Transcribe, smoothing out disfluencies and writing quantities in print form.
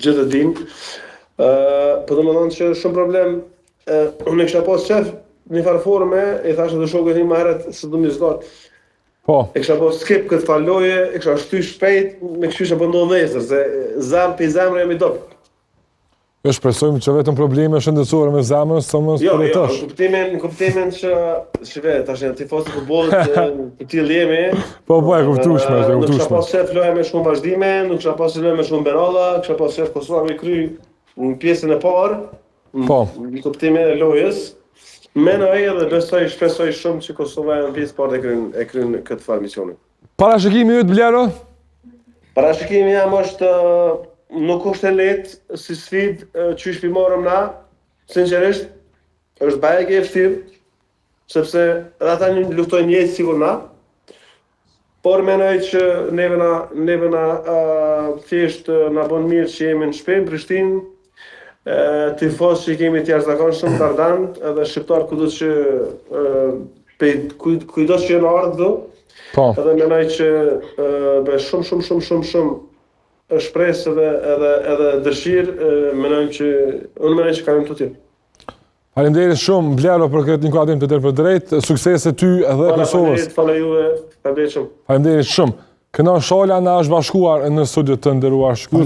gjithë e din. Po domethënë që shumë problem, unë e kisha pas qef një farë forme, i thashë dhe shokët një më herët se do më zgjat. Po. E kisha pas skip këtë faloje, e kisha shty shpejt, me kështu po ndodh nesër, se për zemrë jam i dop. Jo, shpresojmë që vetëm probleme shëndetësore me zemrën, sa më Jo, përjetosh. në kuptimin që tash janë tifozë të futbollit, të tillë jemi. Po, e kuptueshme, e Nuk kisha kuptueshme. pas qef loja me shumë vazhdime, nuk kisha pas loja me shumë beralla, kisha pas qef Kosova me kry në pjesën e parë, Po. në kuptimin e lojës. Menoj dhe shpresoj shumë që Kosova në pjesë parë e kryen këtë farë misioni. Parashikimi yt Blero? Parashikimi jam është nuk është e lehtë si sfidë që i marrëm na, sinqerisht, është bajë e vështirë, sepse ata luftojnë jetë sikur na, por menoj që neve na thjesht na bën mirë që jemi në shtëpi në Prishtinë, tifoz që kemi të jashtëzakonshëm, Dardant, edhe shqiptar kudo që kujdo që janë ardhur këtu. Po. Edhe menoj që me shumë shpresë edhe dëshirë, unë menoj që kalim të tjerë. Faleminderit shumë Blero për këtë inkuadrim të drejt, suksese ty edhe Kosovës. Falë juve, faleminderit shumë. Faleminderit shumë. Kënon Shola na është bashkuar në studio të nderuar shikues.